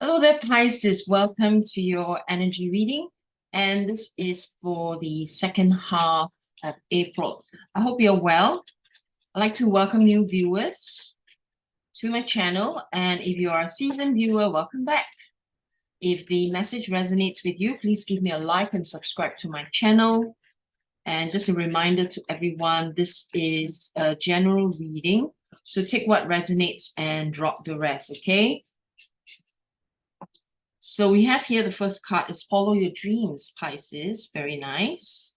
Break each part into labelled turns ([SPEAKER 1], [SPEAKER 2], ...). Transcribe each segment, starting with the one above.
[SPEAKER 1] Hello there, Pisces. Welcome to your energy reading. And this is for the second half of April. I hope you're well. I'd like to welcome new viewers to my channel. And if you are a seasoned viewer, welcome back. If the message resonates with you, please give me a like and subscribe to my channel. And just a reminder to everyone, this is a general reading. So take what resonates and drop the rest, okay? So we have here the first card is Follow Your Dreams, Pisces. Very nice.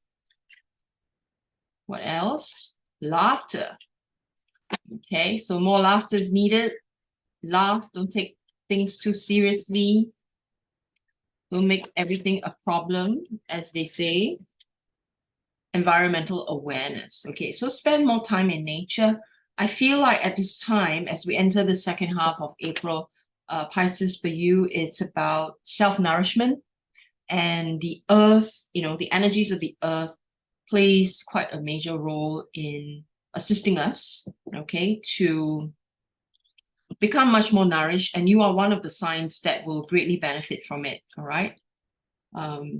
[SPEAKER 1] What else? Laughter. Okay, so more laughter is needed. Laugh, don't take things too seriously. Don't make everything a problem, as they say. Environmental awareness. Okay, so spend more time in nature. I feel like at this time, as we enter the second half of April, Pisces, for you, it's about self-nourishment, and the earth, the energies of the earth plays quite a major role in assisting us, okay, to become much more nourished. And you are one of the signs that will greatly benefit from it, all right?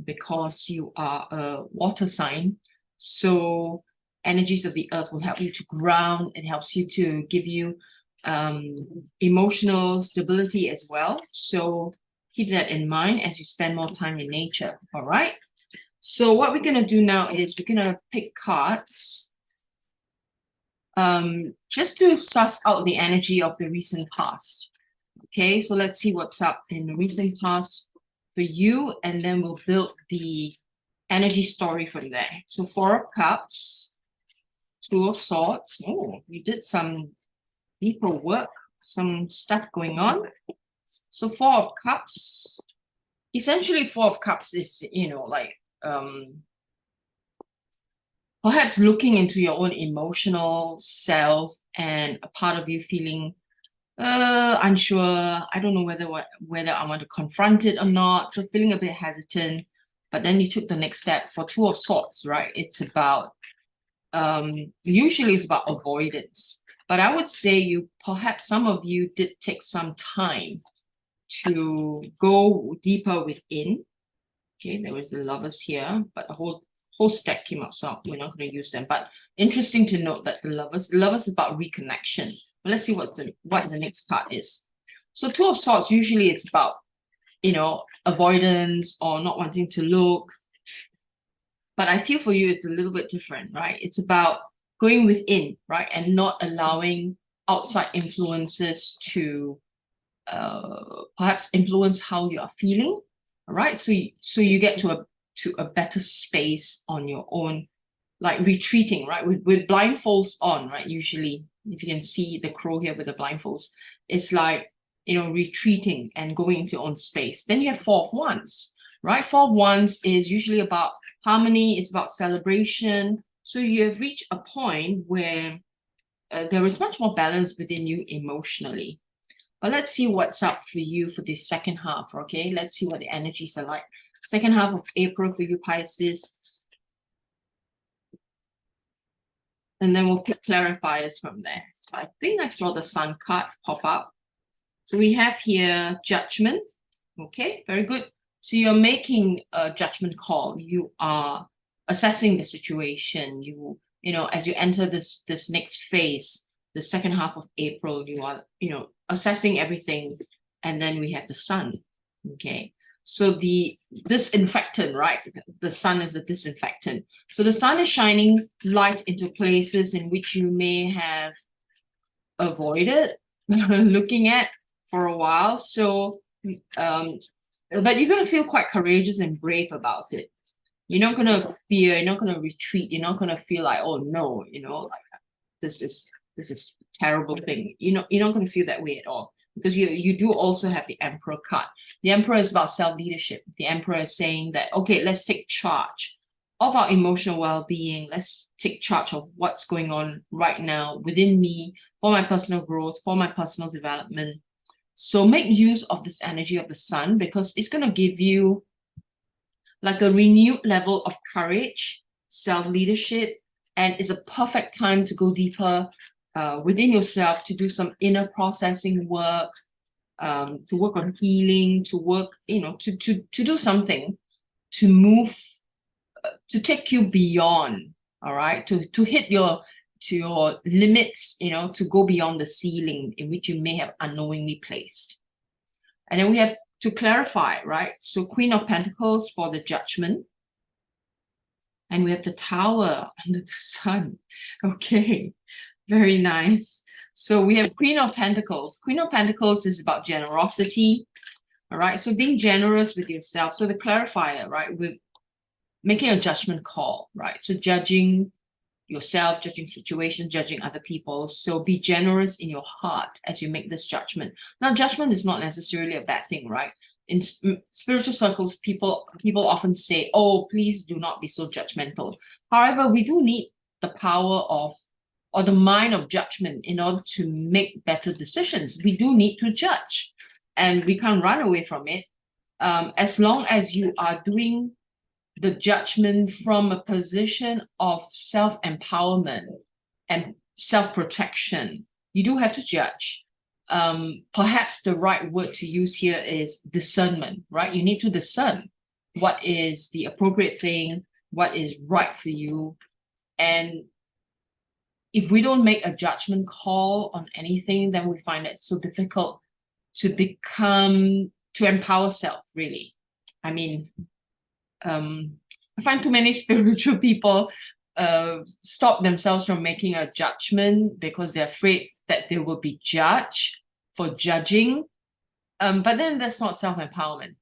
[SPEAKER 1] Because you are a water sign. So energies of the earth will help you to ground. It helps you to give you emotional stability as well. So keep that in mind as you spend more time in nature, all right? So what we're going to do now is we're going to pick cards just to suss out the energy of the recent past. Okay, so let's see what's up in the recent past for you, and then we'll build the energy story from there. So Four of Cups, Two of Swords. Oh, we did some deeper work, some stuff going on. So Four of Cups, essentially Four of Cups is, perhaps looking into your own emotional self and a part of you feeling unsure. I don't know whether I want to confront it or not. So feeling a bit hesitant, but then you took the next step. For Two of Swords, right? It's about usually it's about avoidance. But I would say perhaps some of you did take some time to go deeper within. Okay, there was the Lovers here, but a whole stack came up, so we're not going to use them. But interesting to note that the Lovers is about reconnection. But let's see what the next part is. So Two of Swords, usually it's about, avoidance or not wanting to look. But I feel for you, it's a little bit different, right? It's about going within, right? And not allowing outside influences to perhaps influence how you are feeling, all right? So you get to a better space on your own, like retreating, right? With blindfolds on, right? Usually, if you can see the crow here with the blindfolds, it's like, retreating and going into your own space. Then you have Four of Wands, right? Four of Wands is usually about harmony, it's about celebration. So you have reached a point where there is much more balance within you emotionally. But let's see what's up for you for the second half, okay? Let's see what the energies are like. Second half of April for you, Pisces. And then we'll pick clarifiers from there. So I think I saw the Sun card pop up. So we have here Judgment. Okay, very good. So you're making a judgment call. You are assessing the situation. As you enter this next phase, the second half of April, you are, assessing everything. And then we have the Sun. Okay. So the disinfectant, right? The Sun is the disinfectant. So the Sun is shining light into places in which you may have avoided looking at for a while. So, but you're going to feel quite courageous and brave about it. You're not going to fear, you're not going to retreat, you're not going to feel like, oh no, like this is a terrible thing. You're not going to feel that way at all. Because you do also have the Emperor card. The Emperor is about self-leadership. The Emperor is saying that, okay, let's take charge of our emotional well-being. Let's take charge of what's going on right now within me for my personal growth, for my personal development. So make use of this energy of the Sun, because it's going to give you like a renewed level of courage, self-leadership, and it's a perfect time to go deeper within yourself, to do some inner processing work, to work on healing, to work, to do something to move, to take you beyond, all right, to hit your limits, to go beyond the ceiling in which you may have unknowingly placed. And then we have to clarify, right? So Queen of Pentacles for the Judgment. And we have the Tower under the Sun. Okay, very nice. So we have Queen of Pentacles. Queen of Pentacles is about generosity, all right? So being generous with yourself. So the clarifier, right? With making a judgment call, right? So judging yourself, judging situations, judging other people. So be generous in your heart as you make this judgment. Now, judgment is not necessarily a bad thing, right? In spiritual circles, people often say, oh, please do not be so judgmental. However, we do need the power of, or the mind of judgment in order to make better decisions. We do need to judge, and we can't run away from it. As long as you are doing the judgment from a position of self-empowerment and self-protection, you do have to judge. Perhaps the right word to use here is discernment, right? You need to discern what is the appropriate thing, what is right for you. And if we don't make a judgment call on anything, then we find it so difficult to empower self, really. I mean, I find too many spiritual people stop themselves from making a judgment because they're afraid that they will be judged for judging. But then that's not self-empowerment.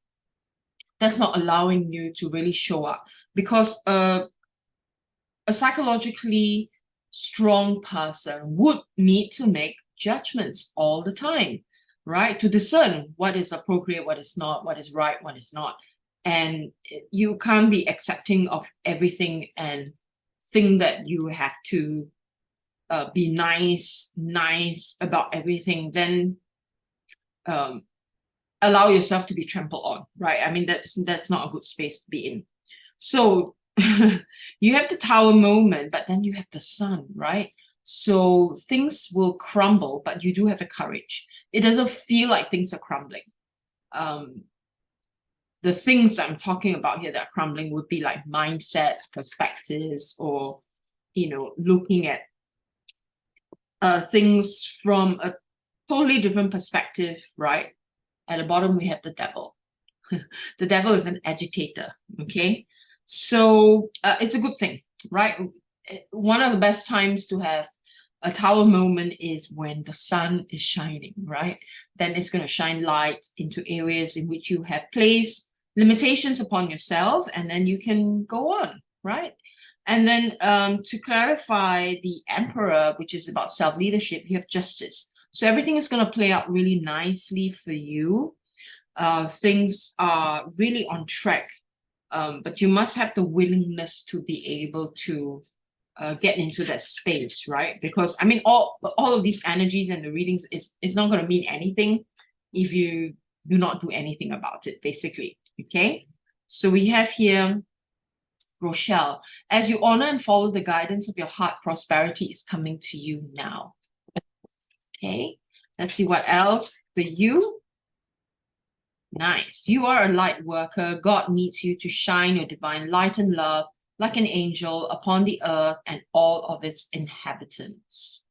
[SPEAKER 1] That's not allowing you to really show up, because a psychologically strong person would need to make judgments all the time, right? To discern what is appropriate, what is not, what is right, what is not. And you can't be accepting of everything and think that you have to be nice about everything. Then allow yourself to be trampled on, right? I mean, that's not a good space to be in. So you have the Tower moment, but then you have the Sun, right? So things will crumble, but you do have the courage. It doesn't feel like things are crumbling. The things I'm talking about here that are crumbling would be like mindsets, perspectives, or, looking at things from a totally different perspective, right? At the bottom, we have the Devil. The Devil is an agitator, okay? So it's a good thing, right? One of the best times to have a Tower moment is when the sun is shining, right? Then it's going to shine light into areas in which you have placed limitations upon yourself, and then you can go on, right? And then to clarify the Emperor, which is about self-leadership, you have Justice. So everything is going to play out really nicely for you. Things are really on track, but you must have the willingness to be able to get into that space, right? Because I mean, all of these energies and the readings it's not going to mean anything if you do not do anything about it, basically. Okay, so we have here Rochelle. As you honor and follow the guidance of your heart, prosperity is coming to you now. Okay, let's see what else for you. Nice. You are a light worker. God needs you to shine your divine light and love like an angel upon the earth and all of its inhabitants.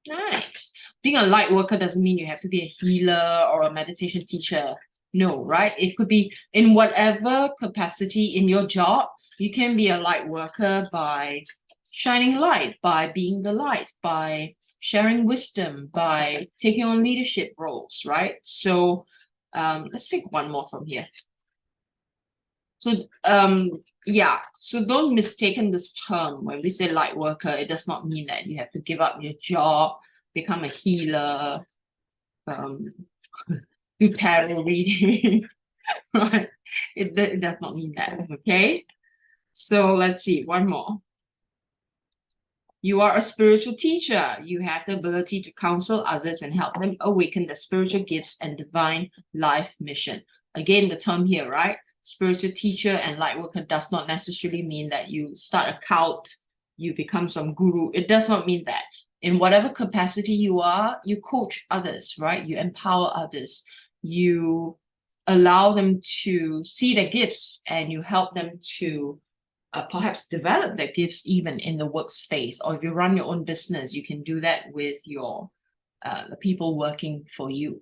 [SPEAKER 1] Nice. Being a light worker doesn't mean you have to be a healer or a meditation teacher. No, right? It could be in whatever capacity in your job. You can be a light worker by shining light, by being the light, by sharing wisdom, by taking on leadership roles, right? So let's pick one more from here. So yeah, so don't mistaken this term. When we say light worker, it does not mean that you have to give up your job, become a healer, do tarot reading, right? It does not mean that, okay? So let's see, one more. You are a spiritual teacher. You have the ability to counsel others and help them awaken their spiritual gifts and divine life mission. Again, the term here, right? Spiritual teacher and light worker does not necessarily mean that you start a cult, you become some guru. It does not mean that. in whatever capacity you are, you coach others, right? You empower others. You allow them to see their gifts and you help them to perhaps develop their gifts even in the workspace. Or if you run your own business, you can do that with your the people working for you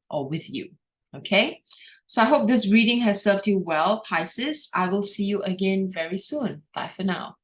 [SPEAKER 1] or with you. Okay, so I hope this reading has served you well, Pisces. I will see you again very soon. Bye for now.